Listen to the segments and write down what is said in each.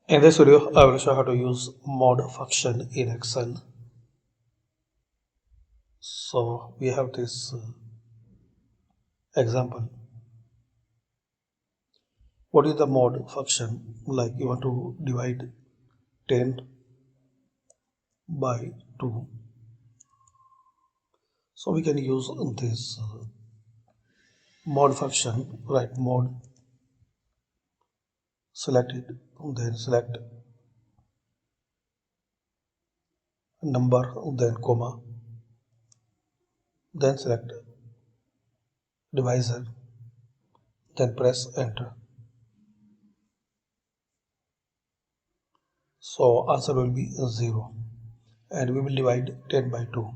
In this video, I will show how to use mod function in Excel. So we have this example. What is the mod function? Like you want to divide 10 by 2. So we can use this mod function, right? Mod, select it, then select number, then comma, then select divisor, then press enter. So answer will be 0 and we will divide 10 by 2.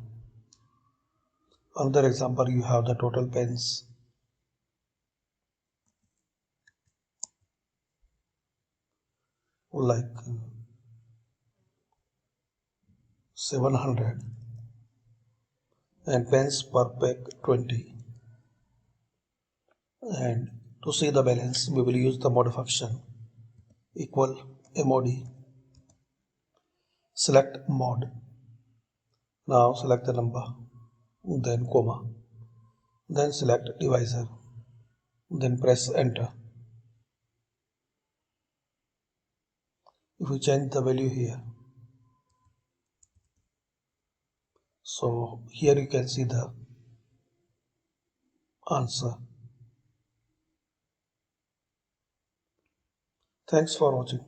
Another example, you have the total pens like 700 and pens per pack 20, and to see the balance we will use the mod function equal mod, select mod, now select the number, then comma, then select divisor, then press enter. If we change the value here, so here you can see the answer. Thanks for watching.